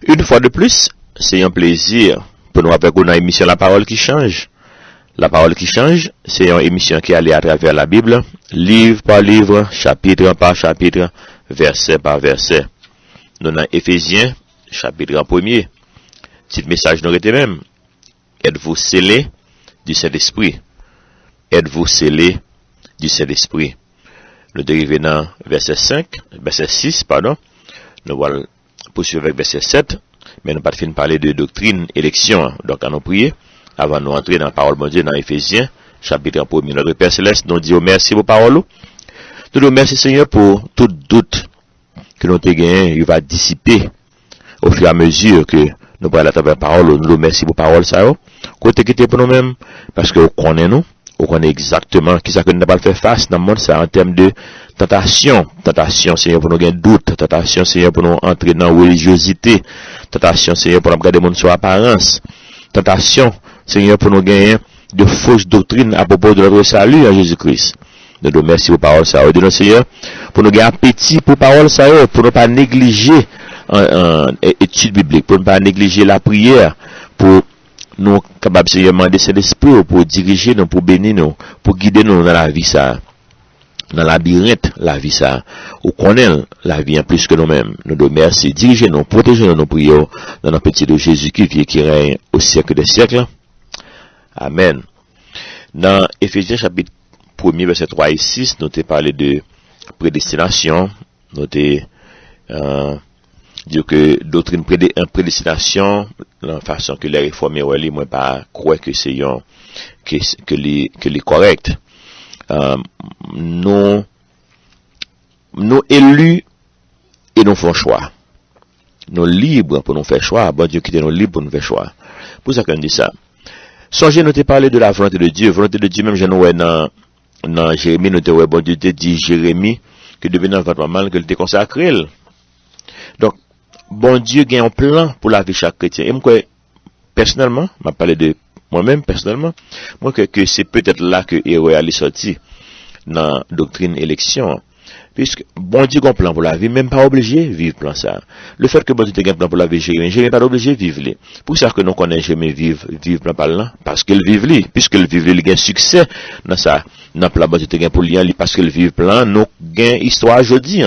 Une fois de plus, c'est un plaisir pour nous rappeler qu'on a une émission La Parole qui change. La Parole qui change, c'est une émission qui allait à travers la Bible, livre par livre, chapitre par chapitre, verset par verset. Nous avons Éphésiens, chapitre 1er. Petit message nous était même. Êtes-vous scellés du Saint-Esprit? Êtes-vous scellés du Saint-Esprit? Nous dérivons dans verset 6, pardon. Nous allons poursuivre avec verset 7, mais nous pas fini de parler de doctrine, élection. Donc, à nous prier, avant de nous entrer dans la parole de Dieu, dans Éphésiens, chapitre 1er. Notre Père Céleste, nous disons merci pour parole. Nous nous remercions, Seigneur, pour tout doute que nous avons gagné, il va dissiper au fur et à mesure que nous parlons à travers la parole. Nous nous remercions pour parole, ça, côté qui était pour nous-mêmes, parce que nous connaissons, on connaît exactement qui ça que nous n'avons pas fait face dans le monde, ça en termes de tentation. Tentation, Seigneur, pour nous gagner doute. Tentation, Seigneur, pour nous entrer dans la religiosité. Tentation, Seigneur, pour nous regarder le monde sur apparence. Tentation, Seigneur, pour nous gagner de fausses doctrines à propos de notre salut en Jésus-Christ. Nous nous remercions pour parole, ça. De notre Seigneur, pour nous gagner appétit pour parole, ça, pour ne pas négliger l'étude biblique, pour ne pas négliger la prière, pour nous capables de demander cet esprit pour diriger nous, pour bénir nous, pour guider nous dans la vie ça, dans la labyrinthe la vie ça, ou connaît la vie en plus que nous-mêmes. Nous devons merci, diriger nous, protéger nous, prions dans notre petit de Jésus qui vit qui règne au siècle des siècles. Amen. Dans Éphésiens chapitre 1er verset 3 et 6, nous t'ai parlé de prédestination, nous t'ai dire que doctrine prédestination, la façon que les réformés ont moi pas croire que c'est que les correct. Nous élus et nous faisons choix. Nous libres pour nous faire choix. Bon Dieu qui nous libres pour nous faire choix. Pour ça qu'on dit ça. Songez nous te parler de la volonté de Dieu. Volonté de Dieu même je nous dans Jérémie nous te bon Dieu te dit Jérémie que devenant votre maman que le te consacré. Donc bon Dieu gagne un plan pour la vie chaque chrétien. Et moi, personnellement, m'a parlé de moi-même, personnellement, moi, que c'est peut-être là que héros est sorti dans doctrine élection. Puisque bon Dieu a un plan pour la vie, même pas obligé de vivre plan ça. Le fait que bon Dieu a un plan pour la vie, Jérémie pas obligé de vivre. Pour ça que nous connaissons Jérémie vivre plan par là, parce qu'il vive lui, puisqu'il vive lui, il a un succès dans ça, dans plan bon Dieu a pour lui, parce qu'il vive plan, nous gain histoire aujourd'hui.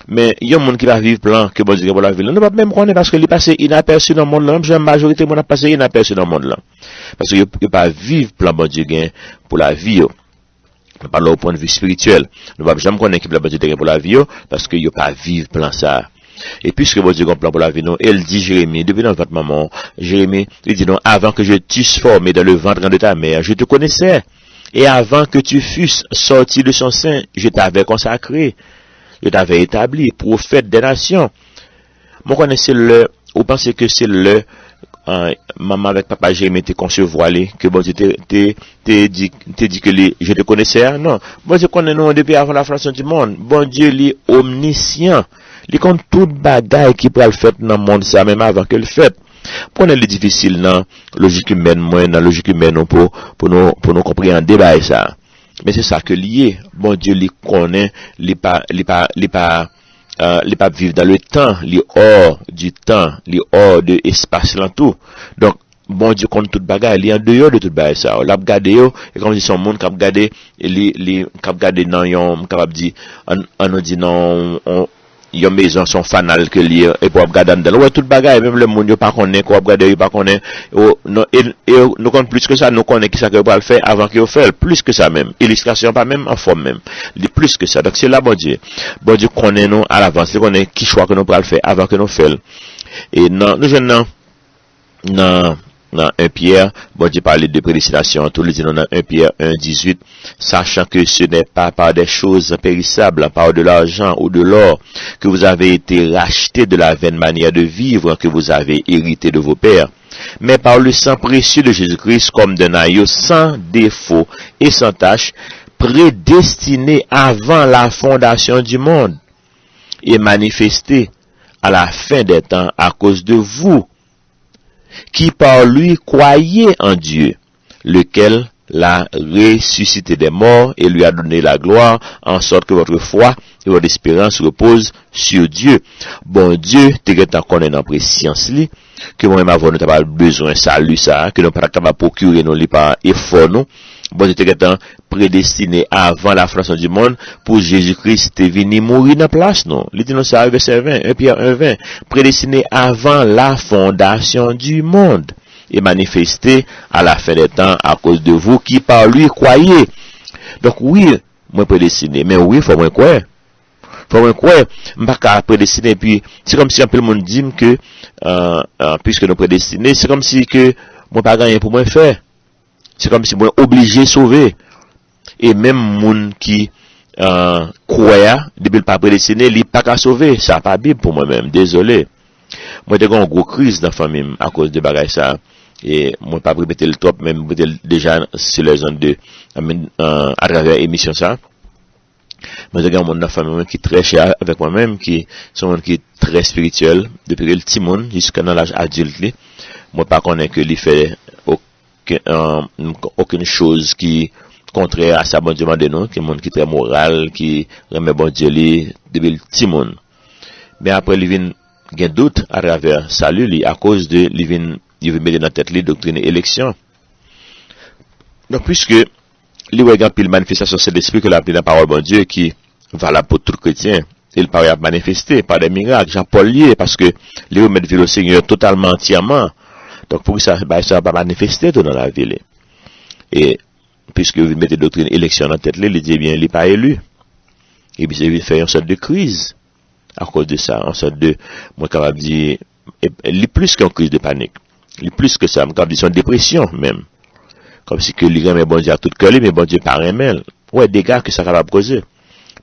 Mais il y a un monde qui va vivre plan que bon Dieu pour la vie. Nous pas même connaître parce que il passe inaperçu dans le monde là. La majorité monde a passé inaperçu dans le monde là. Parce que il pas vivre plan bon Dieu gain pour la vie. On parle au point de vue spirituel. Nous pas jamais connaître qui plan bon Dieu gain pour la vie parce que il pas vivre plan ça. Et puisque bon Dieu a un plan pour la vie, nous, elle dit Jérémie, depuis dans votre maman, Jérémie, il dit non, avant que je t'eusse formé dans le ventre de ta mère, je te connaissais. Et avant que tu fusses sorti de son sein, je t'avais consacré. Je t'avais établi prophète des nations. Moi, connaissez vous pensez que c'est maman avec papa Jérémie te concevoir que bon Dieu t'es dit que je te connaissais, non. Bon Dieu connaît nous depuis avant la fondation du monde. Bon Dieu, il est omniscient. Il compte toute bagaille qui peut le faire dans le monde, ça, même avant que le fait. Prenez le difficile dans logique humaine, moi, dans logique humaine, pour nous comprendre ça. Mais c'est ça que lié. Bon Dieu, il connaît, il pas vivre dans le temps, il hors du temps, il hors de l'espace là tout. Donc, bon Dieu compte toute bagaille, il est en dehors de toute bagaille ça. L'a regarder et comme dit son monde qui regarder, il cap regarder dans yon capable dire on nous dit non yon maison son fanal que li et pour regarder dedans. Ouais toute bagaille même le monde yo pas connaît quoi regarder yo pas connaît et nous connaît plus que ça, nous connaît qui ça que va le faire avant qu'il fait plus que ça même. Illustration pas même en forme même. Il plus que ça. Donc c'est là bon Dieu. Bon Dieu connaît nous à l'avance, il connaît qui choix que nous va le faire avant que nous fait. Et non nous jeunes non dans 1 Pierre, bon Dieu parlait de prédestination, tout le dit dans 1 Pierre 1:18, sachant que ce n'est pas par des choses périssables, par de l'argent ou de l'or, que vous avez été rachetés de la vaine manière de vivre que vous avez hérité de vos pères, mais par le sang précieux de Jésus-Christ comme d'un agneau sans défaut et sans tache, prédestiné avant la fondation du monde, et manifesté à la fin des temps à cause de vous, qui par lui croyez en Dieu, lequel l'a ressuscité des morts et lui a donné la gloire, en sorte que votre foi et votre espérance reposent sur Dieu. Bon Dieu, t'es en connaît dans préscience li, que moi-même avant nous t'avons besoin salut ça, que nous pas capable procurer nous li par effort nous. Bon Dieu, t'es prédestiné avant la fondation du monde pour Jésus-Christ t'es venu mourir dans place non. Il dit non ça verset 20, 1 Pierre 1:20, prédestiné avant la fondation du monde et manifesté à la fin des temps à cause de vous qui par lui croyez. Donc oui, moi prédestiné, mais oui, faut moi croire. Faut moi croire, m'pas qu'à prédestiné puis c'est comme si un peu le monde dit que puisque nous prédestinés, c'est comme si que moi pas gagné pour moi faire. C'est comme si moi obligé sauver. Et même monde qui croit depuis le pas prédestiné, il pas qu'à sauver, ça pas Bible pour moi-même, désolé. Moi j'ai une grosse crise dans la famille à cause de bagaille ça. Et moi pas répéter le top même déjà sur les ondes de à travers l'émission ça. Moi j'ai un monde dans la famille qui est très cher avec moi-même, qui sont monde qui est très spirituel depuis le petit monde jusqu'à dans l'âge adulte. Moi pas connais que lui fait aucune chose qui contraire à sa bon Dieu de nous, qui est monde qui est très moral, qui remet bon Dieu depuis le petit monde. Mais après il vient gain doute à travers salut li à cause de il veut mettre dans tête les doctrine élection. Donc puisque li wè gan pile manifestation c'est l'esprit que la parole bon Dieu qui valable pour tout chrétien, il paraît à manifester par des miracles, Jean-Paul lié parce que li wè mettre le Seigneur totalement entièrement. Donc pour ça ça va manifester tout dans la ville. Et puisque vous mettez doctrine élection dans tête il dit bien il pas élu. Et puis il fait une sorte de crise à cause de ça, en sorte de moi capable dire il plus qu'une crise de panique. Il plus que ça, comme disons dépression même. Comme si que lui remet bon Dieu à tout cœur, mais bon Dieu pas remet. Ouais, dégâts que ça capable causer.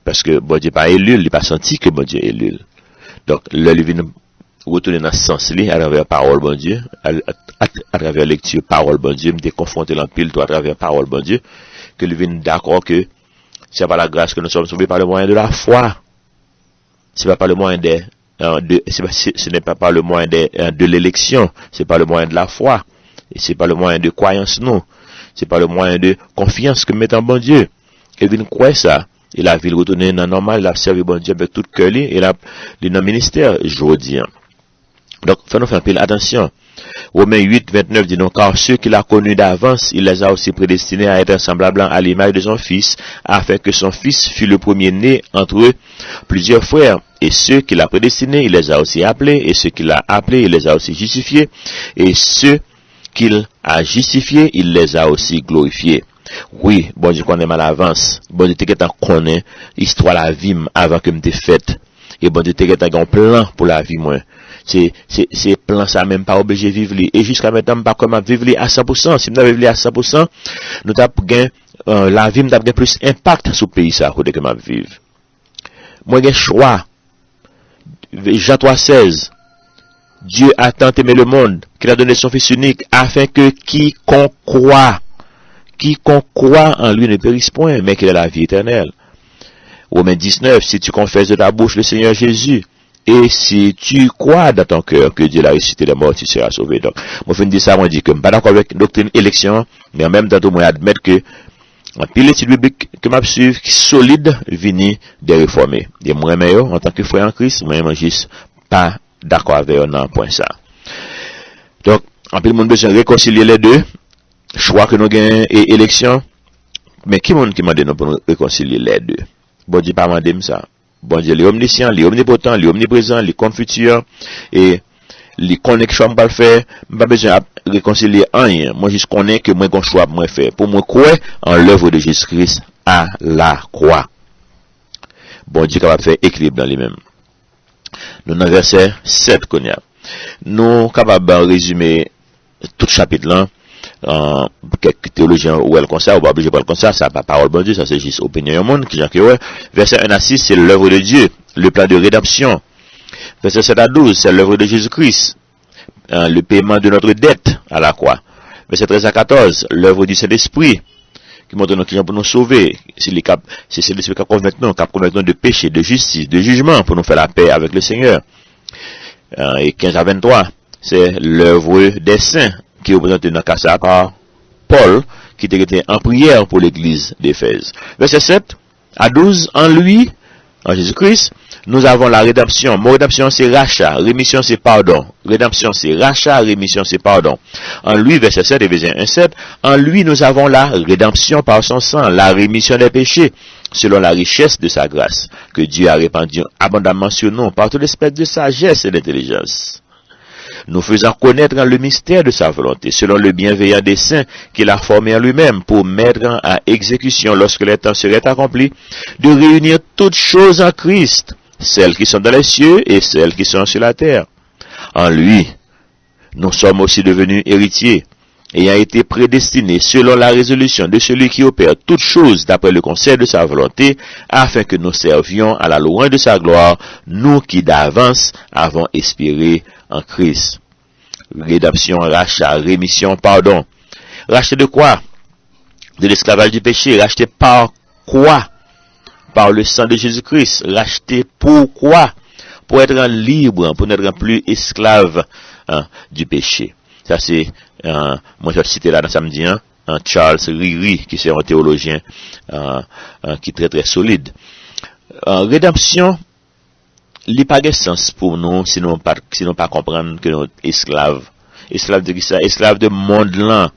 Parce que bon Dieu pas élu, il pas senti que bon Dieu est élu. Donc, là, il vient retourner dans ce sens-là, à travers parole bon Dieu, à travers lecture parole bon Dieu, me confronter l'empile, à travers parole bon Dieu, que il vient d'accord que c'est par la grâce que nous sommes sauvés par le moyen de la foi. C'est pas par le moyen ce n'est pas par le moyen de l'élection, c'est par le moyen de la foi. Et c'est pas le moyen de croyance, non. C'est pas le moyen de confiance que met en bon Dieu. Et il croit ça. Il a vu retourner dans normal, il a servi bon Dieu avec tout cœur, et il a dans le ministère, je vous dis. Donc, faisons faire attention. Romains 8:29 dit donc, car ceux qu'il a connus d'avance, il les a aussi prédestinés à être semblables à l'image de son fils, afin que son fils fût le premier-né entre eux plusieurs frères. Et ceux qu'il a prédestinés, il les a aussi appelés, et ceux qu'il a appelés, il les a aussi justifiés, et ceux qu'il a justifiés, il les a aussi glorifiés. Oui, bon Dieu connaît mal avance. Bon Dieu t'es connaît histoire la vie avant que me t'ai faite. Et bon Dieu t'es un plan pour la vie moi. C'est plan ça même pas obligé vivre li. Et jusqu'à maintenant pas comment vivre li à 100%. Si nous vivre li à 100%, nous t'a gain la vie m't'a gain plus impact sur pays ça que m'a vivre. Moi j'ai choix. Jean 3:16. Dieu a tant aimé le monde qu'il a donné son fils unique afin que quiconque croit en lui ne périsse point, mais qu'il ait la vie éternelle. Romains 19, si tu confesses de ta bouche le Seigneur Jésus, et si tu crois dans ton cœur que Dieu l'a ressuscité des morts, tu seras sauvé. Donc, moi, je dis ça, moi, je dis que je ne suis pas d'accord avec la doctrine élection, mais en même temps, moi, admettre que, en pile l'étude biblique que m'a suivre, qui solide, vini des réformés. Et moi, en tant que frère en Christ, moi, je juste pas d'accord avec eux, non, point ça. Donc, en pile, mon besoin de réconcilier les deux, choix que nous gagnons et élection, mais qui m'a demandé nous pour nous réconcilier les deux? Bon Dieu pas mandé ça. Bon Dieu, il est omniscient, il est omnipotent, il est omniprésent, il est comme futur, et il connaît que je ne pas le faire, je n'ai pas besoin de réconcilier rien. Moi, je connais que moi, j'ai choix pour faire. Pour moi, croire en l'œuvre de Jésus-Christ à la croix. Bon Dieu, capable de faire équilibre dans lui-même. Nous, dans verset 7, qu'on y a. Nous, capables de résumer tout chapitre là, quelques théologiens ou elle comme ça, ou pas obligé pas comme ça, ça pas parole bon Dieu, ça c'est juste opinion du monde, qui j'en ouais. Verset 1 à 6, c'est l'œuvre de Dieu, le plan de rédemption. Verset 7 à 12, c'est l'œuvre de Jésus-Christ, le paiement de notre dette à la croix. Verset 13 à 14, l'œuvre du Saint-Esprit, qui montre nos clients pour nous sauver. C'est l'Esprit qui convainc nous, de péché, de justice, de jugement, pour nous faire la paix avec le Seigneur. Et 15 à 23, c'est l'œuvre des saints, qui est représenté dans le cas par Paul, qui était en prière pour l'église d'Éphèse. Verset 7 à 12, en lui, en Jésus-Christ, nous avons la rédemption. Mon rédemption, c'est rachat. Rémission, c'est pardon. Rédemption, c'est rachat. Rémission, c'est pardon. En lui, verset 7, Éphésiens 1, 7, en lui, nous avons la rédemption par son sang, la rémission des péchés, selon la richesse de sa grâce, que Dieu a répandue abondamment sur nous, par toute espèce de sagesse et d'intelligence, nous faisant connaître le mystère de sa volonté, selon le bienveillant dessein qu'il a formé en lui-même, pour mettre à exécution, lorsque les temps seraient accomplis, de réunir toutes choses en Christ, celles qui sont dans les cieux et celles qui sont sur la terre. En lui, nous sommes aussi devenus héritiers, ayant été prédestinés selon la résolution de celui qui opère toutes choses d'après le conseil de sa volonté, afin que nous servions à la louange de sa gloire, nous qui d'avance avons espéré en Christ. Rédemption, rachat, rémission, pardon. Racheté de quoi? De l'esclavage du péché. Racheté par quoi? Par le sang de Jésus-Christ. Racheté pourquoi? Pour être libre, pour n'être plus esclave du péché. Ça c'est, moi je vais citer là dans samedi, Charles Riri, qui c'est un théologien qui est très très solide. Rédemption, il n'y a pas de sens pour nous, sinon pas comprendre que nous sommes esclaves. Esclaves de qui ça? Esclaves de monde là.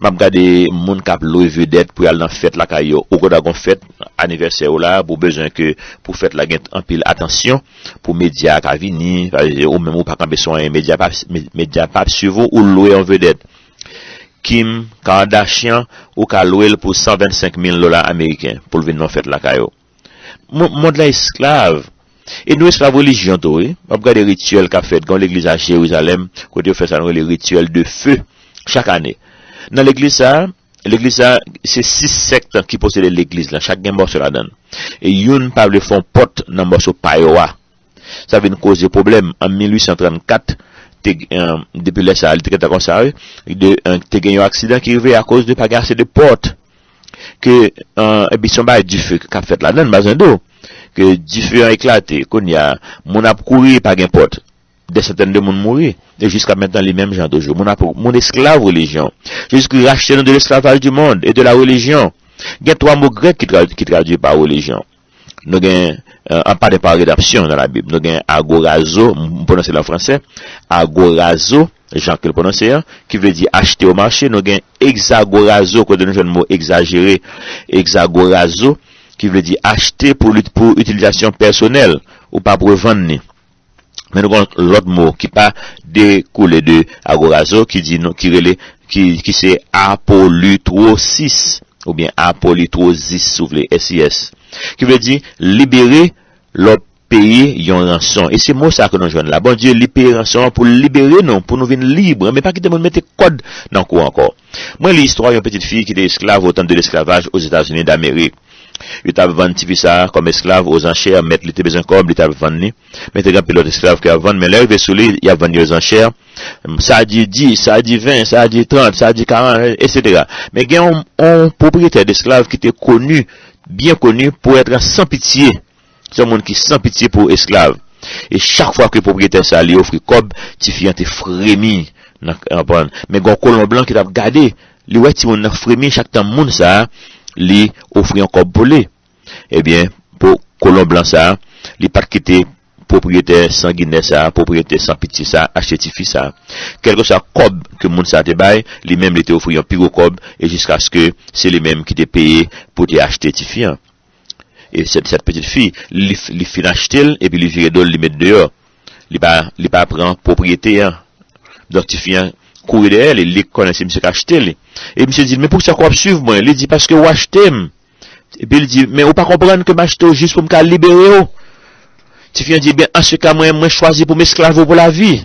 M'a regardé moun k'ap loué vedette pour aller dans fête la caillou. Ou qu'on a fête anniversaire là, pour besoin que pour fête la gen en pile attention pour médias ka vini, ou même ou pas camper sur un média pas suivre ou louer en vedette. Kim Kardashian ou ka loué pour $125,000 américains pour venir dans fête la caillou. Monde là esclave. Et nous, esclaves religion, on regarde les rituels qu'a fait dans l'église à Jérusalem, côté on fait ça, les rituels de feu, chaque année. Dans l'église, c'est 6 sectes qui possèdent l'église, là, chaque morceau là-dedans. Et yon pas le font porte dans morceau payoa. Ça vient causer problème. En 1834, depuis là, ça a été comme ça, t'es gagné un accident qui arrivait à cause de pas assez de porte. Que, et puis, son bail du feu qu'a fait là-dedans, bazin d'eau. Que du feu a éclaté, qu'on y a, mon a couru par n'importe, des centaines de monde mourir, et jusqu'à maintenant les mêmes gens d'aujourd'hui, mon esclave religion, jusqu'à racheter de l'esclavage du monde et de la religion. Il y a 3 mots grecs qui traduisent par religion. Nous avons, en pas de par rédemption dans la Bible, nous avons agorazo, on prononce en français, agorazo, Jean qui le prononce, qui veut dire acheter au marché, nous avons hexagorazo, qu'on donne un mot exagéré, hexagorazo, qui veut dire acheter pour utilisation personnelle ou pas pour vendre. Mais nous avons l'autre mot qui pas découlé de agorazo qui dit qui c'est apolutrosis ou bien apolitrosis sous les SIS qui veut dire libérer l'autre pays yon rançon. Et c'est mot ça que nous jouons là. Bon Dieu libérer rançon pour libérer non, pour nous venir libres, mais pas quitter nous mettre code dans quoi encore. Moi l'histoire d'une petite fille qui était esclave au temps de l'esclavage aux États-Unis d'Amérique. Il t'a vendu ça comme esclave aux enchères, mettre les besoin comme il t'a vendu. Mais t'es un pilote esclave qui a vendu, mais là, il sous lui, il a vendu aux enchères. Ça a dit 10, ça a dit 20, ça a dit 30, ça a dit 40, etc. Mais il y a un propriétaire d'esclaves qui était connu, bien connu pour être sans pitié. C'est un monde qui sans pitié pour esclaves. Et chaque fois que le propriétaire ça lui offre cob, tu fiant te frémi. Mais il y a un colon blanc qui t'a gardé. Lui, ouais, tu m'as frémi chaque temps, monde ça. Li offrir encore volé. Eh bien, pour colon blanc ça, li pas quitter propriétaire sanguinaire ça, propriétaire sans pitié ça, acheter ça. Quelque chose cob que moun ça te bail, li même li te offrir un plus gros cob et jusqu'à ce que c'est les mêmes qui te payé pour te acheter tifiant. Et cette petite fille, li fin acheter et puis li vire d'ol li mettre dehors. Li pas prend propriété donc tifiant courir derrière, il connaissait monsieur acheter. Et monsieur dit, mais pour ça qu'on suivre moi? Il dit, parce que vous achetez. Et puis il dit, mais vous pas comprendre que m'achète juste pour me libérer. Tu viens dire, bien, en ce cas, moi, choisi pour m'esclaver pour la vie.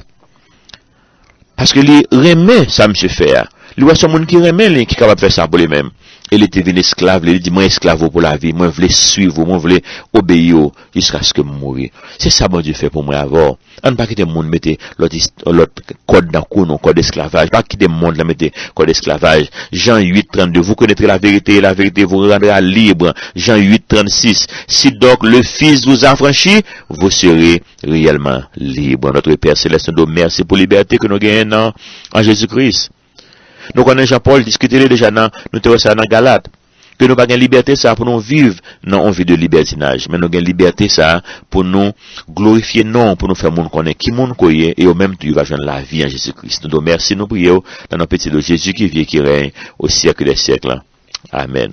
Parce que il remet ça, monsieur faire. Il voit ce monde qui remet, qui est capable de faire ça pour lui-même. Il était venu esclave, il dit, moi, esclave pour la vie, moi, je voulais suivre, moi, je voulais obéir jusqu'à ce que je mourir. C'est ça, mon Dieu, fait pour moi avant. On ne pas quitter le monde, mettez l'autre code dans le non, code d'esclavage. Pas quitter le monde, là, mettez code d'esclavage. Jean 8, 32, vous connaîtrez la vérité vous rendra libre. Jean 8, 36. Si donc le Fils vous affranchit, vous serez réellement libre. Notre Père Céleste nous merci pour la liberté que nous gagnons en Jésus-Christ. Nous connaissons Jean-Paul discuter déjà dans, nous te ça dans Galate. Que nous pas une liberté ça pour nous vivre dans une vie de libertinage, mais nous avons une liberté ça pour nous glorifier non, pour nous faire monde connaître qui monde koye et au même temps il va joindre la vie en Jésus-Christ. Nous merci nous prions dans notre petit de Jésus qui vit qui règne au siècle des siècles. Amen.